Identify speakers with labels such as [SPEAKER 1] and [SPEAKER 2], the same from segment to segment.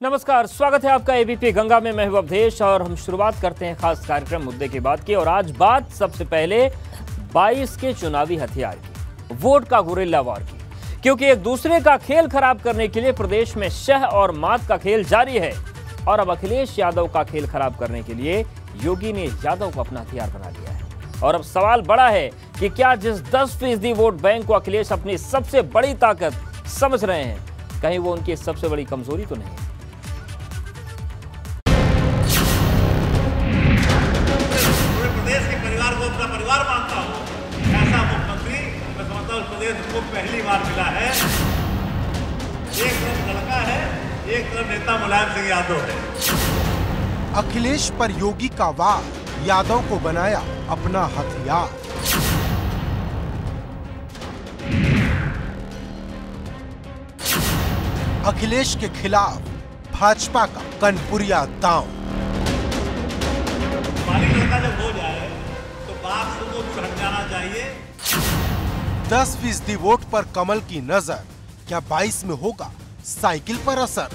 [SPEAKER 1] नमस्कार, स्वागत है आपका एबीपी गंगा में। मैं हूं अवधेश और हम शुरुआत करते हैं खास कार्यक्रम मुद्दे की बात की। और आज बात सबसे पहले 22 के चुनावी हथियार की, वोट का गुरिल्ला वॉर की, क्योंकि एक दूसरे का खेल खराब करने के लिए प्रदेश में शह और मात का खेल जारी है। और अब अखिलेश यादव का खेल खराब करने के लिए योगी ने यादव को अपना हथियार बना लिया है। और अब सवाल बड़ा है कि क्या जिस 10% वोट बैंक को अखिलेश अपनी सबसे बड़ी ताकत समझ रहे हैं, कहीं वो उनकी सबसे बड़ी कमजोरी तो नहीं है।
[SPEAKER 2] अपना परिवार मानता हूं, ऐसा मुख्यमंत्री मैं समझता हूं प्रदेश को पहली बार मिला है। एक तरफ लड़का है, एक तरफ नेता मुलायम सिंह यादव है।
[SPEAKER 3] अखिलेश पर योगी का वार, यादव को बनाया अपना हथियार। अखिलेश के खिलाफ भाजपा का कनपुरिया दांव।
[SPEAKER 2] लड़का जब हो जाए तो बात को हट जाना चाहिए।
[SPEAKER 3] 10% वोट पर कमल की नजर, क्या 22 में होगा साइकिल पर असर?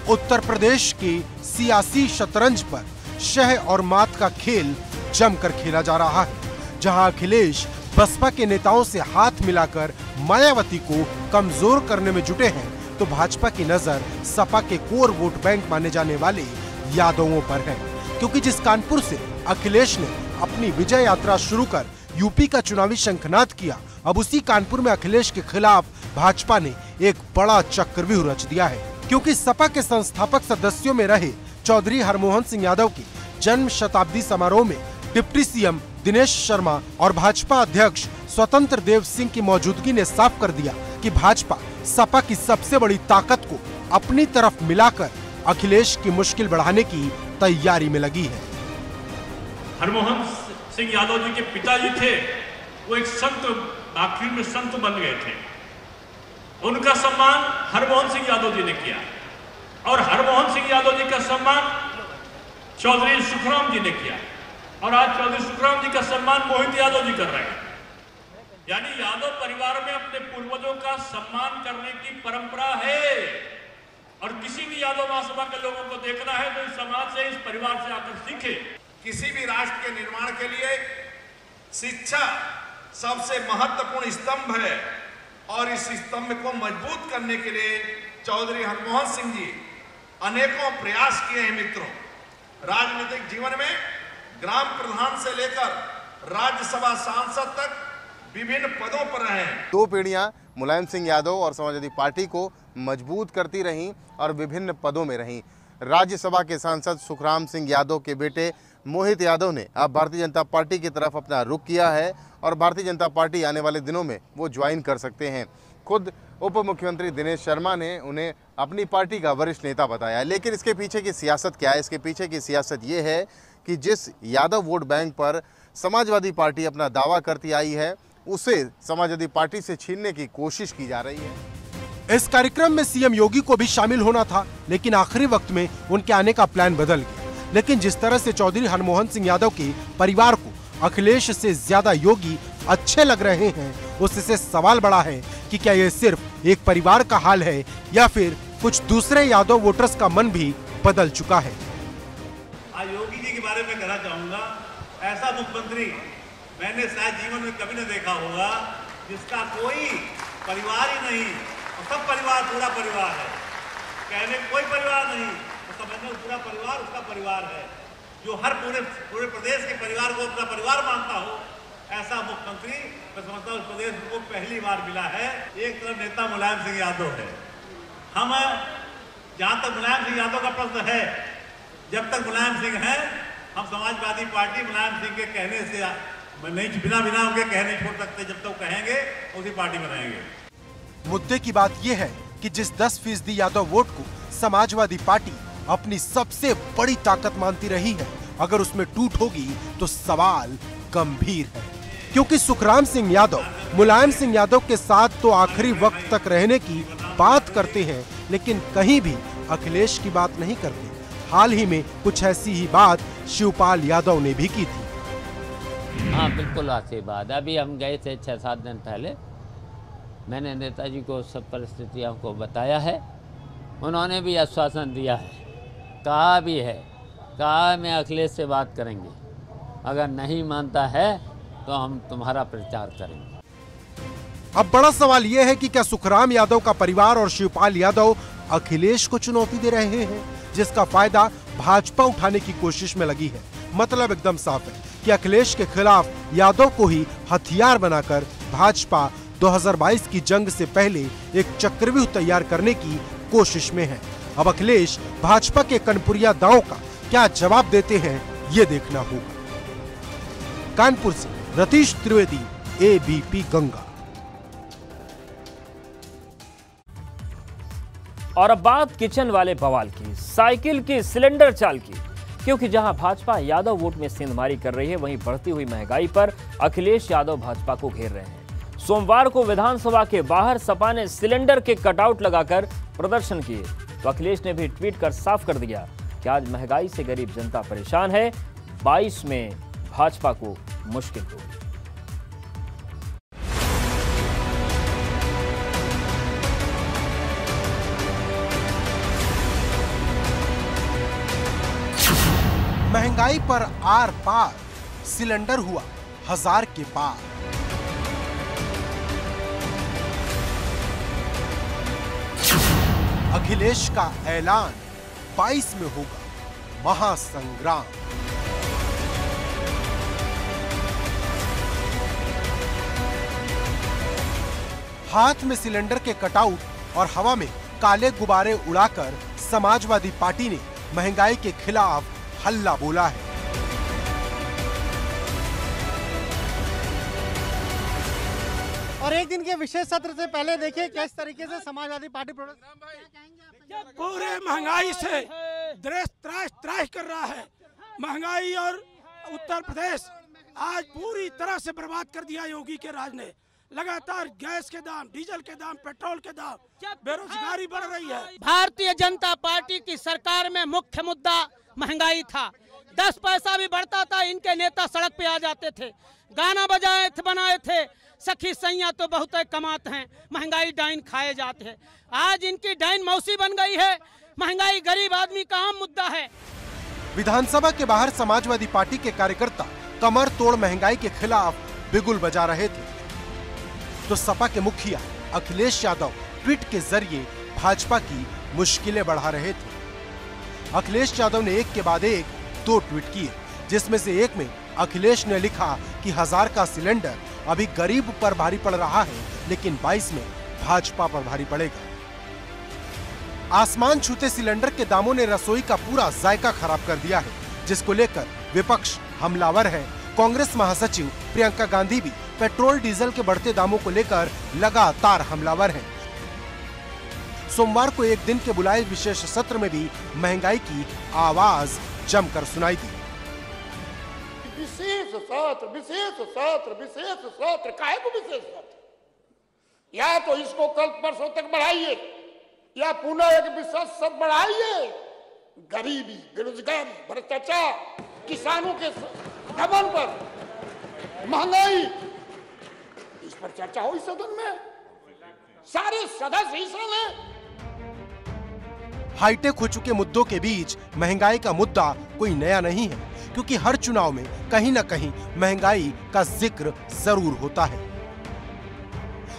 [SPEAKER 3] उत्तर प्रदेश के सियासी शतरंज पर शह और मात का खेल जमकर खेला जा रहा है, जहां अखिलेश बसपा के नेताओं से हाथ मिलाकर मायावती को कमजोर करने में जुटे हैं, तो भाजपा की नजर सपा के कोर वोट बैंक माने जाने वाले यादवों पर है। क्योंकि जिस कानपुर से अखिलेश ने अपनी विजय यात्रा शुरू कर यूपी का चुनावी शंखनाद किया, अब उसी कानपुर में अखिलेश के खिलाफ भाजपा ने एक बड़ा चक्रव्यूह रच दिया है। क्योंकि सपा के संस्थापक सदस्यों में रहे चौधरी हरमोहन सिंह यादव के जन्म शताब्दी समारोह में डिप्टी सीएम दिनेश शर्मा और भाजपा अध्यक्ष स्वतंत्र देव सिंह की मौजूदगी ने साफ कर दिया कि भाजपा सपा की सबसे बड़ी ताकत को अपनी तरफ मिलाकर अखिलेश की मुश्किल बढ़ाने की तैयारी में लगी है।
[SPEAKER 2] हरमोहन सिंह यादव जी के पिताजी थे, वो एक संत, आखिर में संत बन गए थे। उनका सम्मान हरमोहन सिंह यादव जी ने किया और हरमोहन सिंह यादव जी का सम्मान चौधरी सुखराम जी ने किया और आज चौधरी सुखराम जी का सम्मान मोहित यादव जी कर रहे हैं। यानी यादव परिवार में अपने पूर्वजों का सम्मान करने की परंपरा है। और किसी भी यादव महासभा के लोगों को देखना है तो इस समाज से, इस परिवार से आकर सीखे। किसी भी राष्ट्र के निर्माण के लिए शिक्षा सबसे महत्वपूर्ण स्तंभ है और इस स्तंभ को मजबूत करने के लिए चौधरी हरमोहन सिंह जी अनेकों प्रयास किए हैं। मित्रों, राजनीतिक जीवन में ग्राम प्रधान से लेकर राज्यसभा सांसद तक विभिन्न पदों पर रहे।
[SPEAKER 4] 2 पीढ़ियां मुलायम सिंह यादव और समाजवादी पार्टी को मजबूत करती रहीं और विभिन्न पदों में रहीं। राज्यसभा के सांसद सुखराम सिंह यादव के बेटे मोहित यादव ने अब भारतीय जनता पार्टी की तरफ अपना रुख किया है और भारतीय जनता पार्टी आने वाले दिनों में वो ज्वाइन कर सकते हैं। खुद उप मुख्यमंत्री दिनेश शर्मा ने उन्हें अपनी पार्टी का वरिष्ठ नेता बताया। लेकिन इसके पीछे की सियासत क्या है? इसके पीछे की सियासत ये है कि जिस यादव वोट बैंक पर समाजवादी पार्टी अपना दावा करती आई है, उसे समाजवादी पार्टी से छीनने की कोशिश की जा रही है।
[SPEAKER 3] इस कार्यक्रम में सीएम योगी को भी शामिल होना था, लेकिन आखिरी वक्त में उनके आने का प्लान बदल गया। लेकिन जिस तरह से चौधरी हरमोहन सिंह यादव के परिवार को अखिलेश से ज्यादा योगी अच्छे लग रहे हैं, उससे सवाल बड़ा है कि क्या ये सिर्फ एक परिवार का हाल है या फिर कुछ दूसरे यादव वोटर्स का मन भी बदल चुका है।
[SPEAKER 2] योगी जी के बारे में कहना चाहूंगा, ऐसा मुख्यमंत्री मैंने शायद जीवन में कभी न देखा होगा जिसका कोई परिवार ही नहीं और सब परिवार पूरा परिवार है। कहने कोई परिवार नहीं, तो समझने पूरा परिवार उसका परिवार है। जो हर पूरे प्रदेश के परिवार को अपना परिवार मानता हो, ऐसा मुख्यमंत्री मैं समझता हूँ प्रदेश को पहली बार मिला है। एक तरफ नेता मुलायम सिंह यादव है। हम जहाँ तक मुलायम सिंह यादव का प्रश्न है, जब तक मुलायम सिंह है, हम समाजवादी पार्टी मुलायम सिंह के कहने से नहीं, बिना उनके कहे नहीं छोड़ सकते। जब तक कहेंगे उसी पार्टी में रहेंगे।
[SPEAKER 3] मुद्दे की बात यह है कि जिस 10% यादव वोट को समाजवादी पार्टी अपनी सबसे बड़ी ताकत मानती रही है, अगर उसमें टूट होगी तो सवाल गंभीर है। क्योंकि सुखराम सिंह यादव मुलायम सिंह यादव के साथ तो आखिरी वक्त तक रहने की बात करते हैं, लेकिन कहीं भी अखिलेश की बात नहीं करते। हाल ही में कुछ ऐसी ही बात शिवपाल यादव ने भी की थी।
[SPEAKER 5] हाँ बिल्कुल आशीर्वाद। अभी हम गए थे 6-7 दिन पहले मैंने नेताजी को सब परिस्थितियों को बताया है। उन्होंने भी आश्वासन दिया है, कहा भी है, कहा मैं अखिलेश से बात करेंगे, अगर नहीं मानता है तो हम तुम्हारा प्रचार करेंगे।
[SPEAKER 3] अब बड़ा सवाल यह है कि क्या सुखराम यादव का परिवार और शिवपाल यादव अखिलेश को चुनौती दे रहे हैं, जिसका फायदा भाजपा उठाने की कोशिश में लगी है। मतलब एकदम साफ है कि अखिलेश के खिलाफ यादव को ही हथियार बनाकर भाजपा 2022 की जंग से पहले एक चक्रव्यूह तैयार करने की कोशिश में है। अब अखिलेश भाजपा के कनपुरिया दांव का क्या जवाब देते हैं, ये देखना होगा। कानपुर से रतीश त्रिवेदी, एबीपी गंगा।
[SPEAKER 1] और अब बात किचन वाले बवाल की, साइकिल की सिलेंडर चाल की, क्योंकि जहां भाजपा यादव वोट में सेंधमारी कर रही है, वहीं बढ़ती हुई महंगाई पर अखिलेश यादव भाजपा को घेर रहे हैं। सोमवार को विधानसभा के बाहर सपा ने सिलेंडर के कटआउट लगाकर प्रदर्शन किए, तो अखिलेश ने भी ट्वीट कर साफ कर दिया कि आज महंगाई से गरीब जनता परेशान है, 22 में भाजपा को मुश्किल होगी।
[SPEAKER 3] महंगाई पर आर पार, सिलेंडर हुआ 1000 के पार। अखिलेश का ऐलान, 22 में होगा महासंग्राम। हाथ में सिलेंडर के कटआउट और हवा में काले गुब्बारे उड़ाकर समाजवादी पार्टी ने महंगाई के खिलाफ हल्ला बोला है।
[SPEAKER 6] और एक दिन के विशेष सत्र से पहले देखिए किस तरीके से समाजवादी पार्टी
[SPEAKER 7] पूरे महंगाई से देश त्रास कर रहा है। महंगाई और उत्तर प्रदेश आज पूरी तरह से बर्बाद कर दिया योगी के राज ने। लगातार गैस के दाम, डीजल के दाम, पेट्रोल के दाम, बेरोजगारी बढ़ रही है।
[SPEAKER 8] भारतीय जनता पार्टी की सरकार में मुख्य मुद्दा महंगाई था। 10 पैसा भी बढ़ता था, इनके नेता सड़क पे आ जाते थे, गाना बनाए थे, सखी सैया तो बहुत कमाते हैं, महंगाई डाइन खाए जाते हैं। आज इनकी डाइन मौसी बन गई है। महंगाई गरीब आदमी का आम मुद्दा है।
[SPEAKER 3] विधानसभा के बाहर समाजवादी पार्टी के कार्यकर्ता कमर तोड़ महंगाई के खिलाफ बिगुल बजा रहे थे, तो सपा के मुखिया अखिलेश यादव ट्वीट के जरिए भाजपा की मुश्किलें बढ़ा रहे थे। अखिलेश यादव ने एक के बाद एक 2 ट्वीट किए, जिसमें से एक में अखिलेश ने लिखा कि 1000 का सिलेंडर अभी गरीब पर भारी पड़ रहा है, लेकिन 22 में भाजपा पर भारी पड़ेगा। आसमान छूते सिलेंडर के दामों ने रसोई का पूरा जायका खराब कर दिया है, जिसको लेकर विपक्ष हमलावर है। कांग्रेस महासचिव प्रियंका गांधी भी पेट्रोल डीजल के बढ़ते दामों को लेकर लगातार हमलावर हैं। सोमवार को एक दिन के बुलाए विशेष सत्र में भी महंगाई की आवाज जमकर सुनाई दी।
[SPEAKER 9] विशेष सत्र काहे को विशेष सत्र? या तो इसको कल परसों तक बढ़ाइए या पुनः एक विशेष सत्र बढ़ाइए। गरीबी, बेरोजगारी, भ्रष्टाचार, किसानों के दमन पर महंगाई, इस पर चर्चा हो इस सदन में, सारे सदस्य हिस्सा लें।
[SPEAKER 3] हाईटेक हो चुके मुद्दों के बीच महंगाई का मुद्दा कोई नया नहीं है, क्योंकि हर चुनाव में कहीं न कहीं महंगाई का जिक्र जरूर होता है।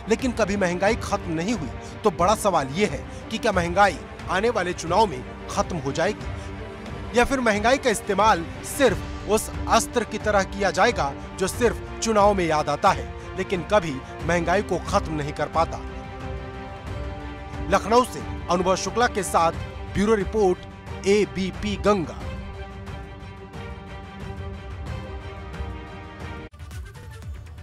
[SPEAKER 3] लेकिन कभी महंगाई खत्म नहीं हुई, तो बड़ा सवाल यह है कि क्या महंगाई आने वाले चुनाव में खत्म हो जाएगी, या फिर महंगाई का इस्तेमाल सिर्फ उस अस्त्र की तरह किया जाएगा जो सिर्फ चुनाव में याद आता है, लेकिन कभी महंगाई को खत्म नहीं कर पाता। लखनऊ से अनुभव शुक्ला के साथ ब्यूरो रिपोर्ट, एबीपी गंगा।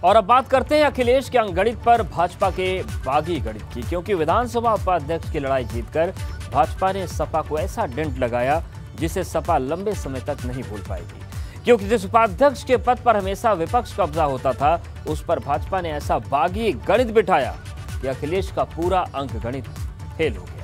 [SPEAKER 1] और अब बात करते हैं अखिलेश के अंगगणित पर भाजपा के बागी गणित की, क्योंकि विधानसभा उपाध्यक्ष की लड़ाई जीतकर भाजपा ने सपा को ऐसा डेंट लगाया जिसे सपा लंबे समय तक नहीं भूल पाएगी। क्योंकि जिस उपाध्यक्ष के पद पर हमेशा विपक्ष कब्जा होता था, उस पर भाजपा ने ऐसा बागी गणित बिठाया कि अखिलेश का पूरा अंकगणित फेल हो गया।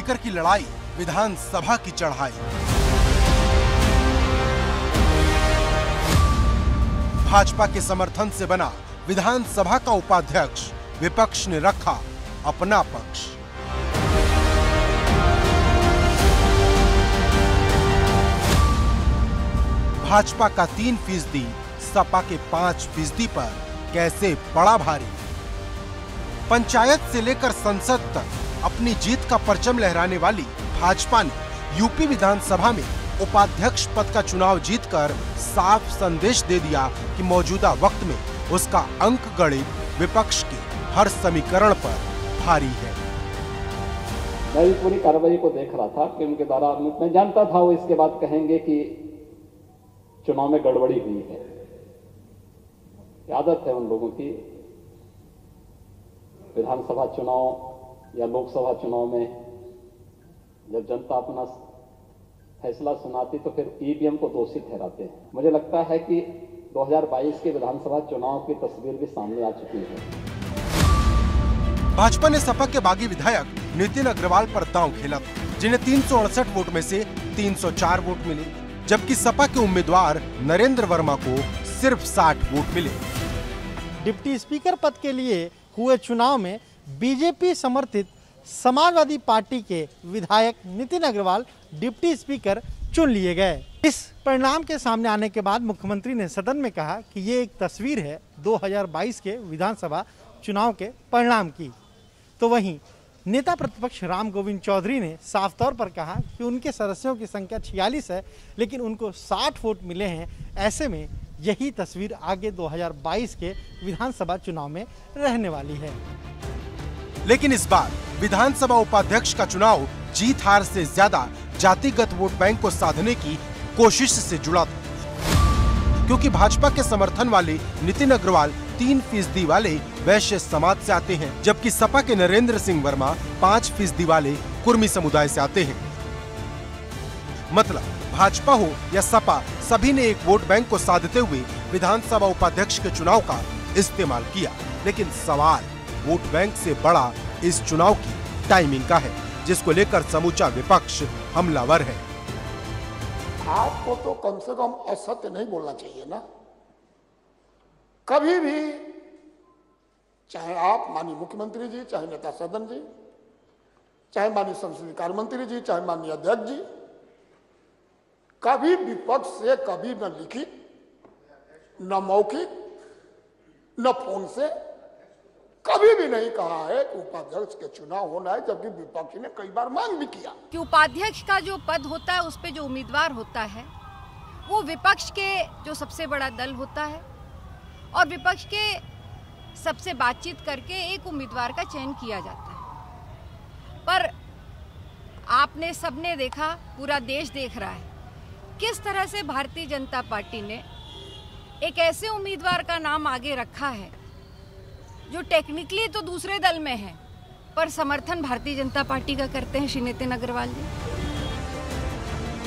[SPEAKER 3] स्पीकर की लड़ाई, विधानसभा की चढ़ाई। भाजपा के समर्थन से बना विधानसभा का उपाध्यक्ष, विपक्ष ने रखा अपना पक्ष। भाजपा का 3%, सपा के 5% पर कैसे पड़ा भारी। पंचायत से लेकर संसद तक अपनी जीत का परचम लहराने वाली भाजपा ने यूपी विधानसभा में उपाध्यक्ष पद का चुनाव जीतकर साफ संदेश दे दिया कि मौजूदा वक्त में उसका अंक गणित विपक्ष के हर समीकरण पर भारी है।
[SPEAKER 10] मैं इस पूरी कार्रवाई को देख रहा था कि उनके द्वारा मैं जानता था वो इसके बाद कहेंगे कि चुनाव में गड़बड़ी हुई है। आदत है उन लोगों की, विधानसभा चुनाव या लोकसभा चुनाव में जब जनता अपना फैसला सुनाती तो फिर ईवीएम को दोषी ठहराते हैं। मुझे लगता है कि 2022 के विधानसभा चुनाव की तस्वीर भी सामने आ चुकी है।
[SPEAKER 3] भाजपा ने सपा के बागी विधायक नितिन अग्रवाल पर दांव खेला, जिन्हें 368 वोट में से 304 वोट मिले, जबकि सपा के उम्मीदवार नरेंद्र वर्मा को सिर्फ 60 वोट मिले।
[SPEAKER 6] डिप्टी स्पीकर पद के लिए हुए चुनाव में बीजेपी समर्थित समाजवादी पार्टी के विधायक नितिन अग्रवाल डिप्टी स्पीकर चुन लिए गए। इस परिणाम के सामने आने के बाद मुख्यमंत्री ने सदन में कहा कि ये एक तस्वीर है 2022 के विधानसभा चुनाव के परिणाम की। तो वहीं नेता प्रतिपक्ष राम गोविंद चौधरी ने साफ तौर पर कहा कि उनके सदस्यों की संख्या 46 है, लेकिन उनको 60 वोट मिले हैं। ऐसे में यही तस्वीर आगे 2022 के विधानसभा चुनाव में रहने वाली है।
[SPEAKER 3] लेकिन इस बार विधानसभा उपाध्यक्ष का चुनाव जीत हार से ज्यादा जातिगत वोट बैंक को साधने की कोशिश से जुड़ा था, क्योंकि भाजपा के समर्थन वाले नितिन अग्रवाल 3% वाले वैश्य समाज से आते हैं, जबकि सपा के नरेंद्र सिंह वर्मा 5% वाले कुर्मी समुदाय से आते हैं। मतलब भाजपा हो या सपा, सभी ने एक वोट बैंक को साधते हुए विधानसभा उपाध्यक्ष के चुनाव का इस्तेमाल किया। लेकिन सवाल वोट बैंक से बड़ा इस चुनाव की टाइमिंग का है, जिसको लेकर समूचा विपक्ष हमलावर है।
[SPEAKER 9] आपको तो कम से कम असत्य नहीं बोलना चाहिए ना। कभी भी, चाहे आप माननीय मुख्यमंत्री जी, चाहे नेता सदन जी, चाहे माननीय संसदीय कार्य मंत्री जी, चाहे माननीय अध्यक्ष जी, कभी विपक्ष से कभी न लिखित, न मौखिक, न फोन से कभी भी नहीं कहा है कि उपाध्यक्ष के चुनाव होना है, जबकि विपक्ष ने कई बार मांग भी किया
[SPEAKER 11] कि उपाध्यक्ष का जो पद होता है उस पे जो उम्मीदवार होता है वो विपक्ष के जो सबसे बड़ा दल होता है, और विपक्ष के सबसे बातचीत करके एक उम्मीदवार का चयन किया जाता है। पर आपने सबने देखा, पूरा देश देख रहा है किस तरह से भारतीय जनता पार्टी ने एक ऐसे उम्मीदवार का नाम आगे रखा है जो टेक्निकली तो दूसरे दल में है, पर समर्थन भारतीय जनता पार्टी का करते हैं श्री नितिन अग्रवाल जी।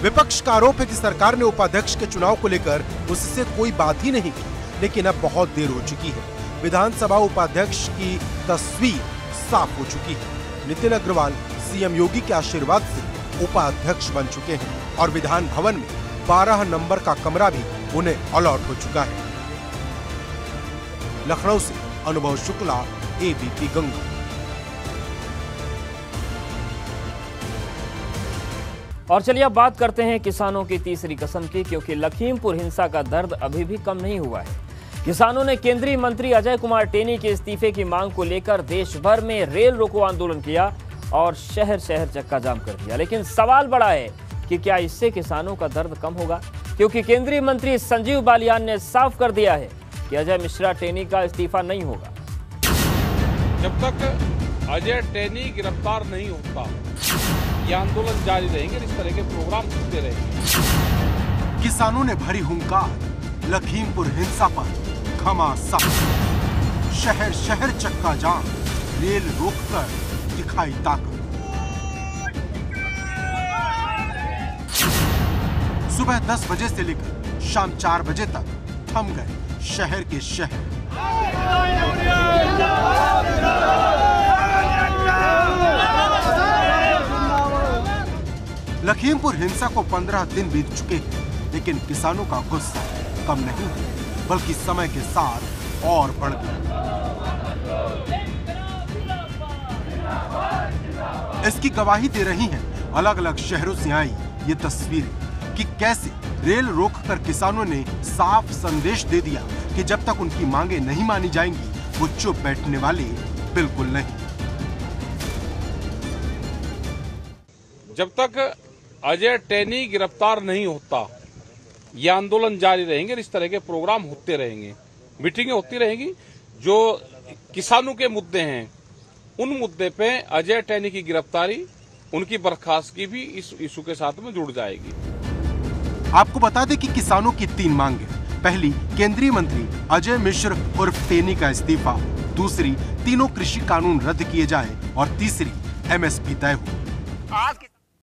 [SPEAKER 3] विपक्ष का आरोप है कि सरकार ने उपाध्यक्ष के चुनाव को लेकर उससे कोई बात ही नहीं की, लेकिन अब बहुत देर हो चुकी है। विधानसभा उपाध्यक्ष की तस्वीर साफ हो चुकी है। नितिन अग्रवाल सीएम योगी के आशीर्वाद से उपाध्यक्ष बन चुके हैं और विधान भवन में 12 नंबर का कमरा भी उन्हें अलॉट हो चुका है। लखनऊ से अनुभव शुक्ला, एबीपी गंगा।
[SPEAKER 1] और चलिए अब बात करते हैं किसानों की तीसरी कसम की, क्योंकि लखीमपुर हिंसा का दर्द अभी भी कम नहीं हुआ है। किसानों ने केंद्रीय मंत्री अजय कुमार टेनी के इस्तीफे की मांग को लेकर देश भर में रेल रोको आंदोलन किया और शहर शहर चक्का जाम कर दिया। लेकिन सवाल बड़ा है कि क्या इससे किसानों का दर्द कम होगा, क्योंकि केंद्रीय मंत्री संजीव बालियान ने साफ कर दिया है कि अजय मिश्रा टेनी का इस्तीफा नहीं होगा।
[SPEAKER 12] जब तक अजय टेनी गिरफ्तार नहीं होता ये आंदोलन जारी रहेंगे, इस तरह के प्रोग्राम होते रहेंगे।
[SPEAKER 3] किसानों ने भरी हुंकार, लखीमपुर हिंसा पर घमासान, शहर शहर चक्का जाम, रेल रोककर दिखाई ताकत। सुबह 10 बजे से लेकर शाम 4 बजे तक थम गए शहर के शहर। लखीमपुर हिंसा को 15 दिन बीत चुके हैं, लेकिन किसानों का गुस्सा कम नहीं है, बल्कि समय के साथ और बढ़ गया। इसकी गवाही दे रही हैं अलग अलग शहरों से आई ये तस्वीरें कि कैसे रेल रोककर किसानों ने साफ संदेश दे दिया कि जब तक उनकी मांगे नहीं मानी जाएंगी वो चुप बैठने वाले बिल्कुल नहीं।
[SPEAKER 12] जब तक अजय टेनी गिरफ्तार नहीं होता ये आंदोलन जारी रहेंगे, इस तरह के प्रोग्राम होते रहेंगे, मीटिंगें होती रहेंगी। जो किसानों के मुद्दे हैं उन मुद्दे पे अजय टेनी की गिरफ्तारी, उनकी बर्खास्तगी भी इस इशू के साथ में जुड़ जाएगी।
[SPEAKER 3] आपको बता दें कि किसानों की 3 मांगे, पहली केंद्रीय मंत्री अजय मिश्र उर्फ टेनी का इस्तीफा, दूसरी तीनों कृषि कानून रद्द किए जाएं और तीसरी MSP तय हो।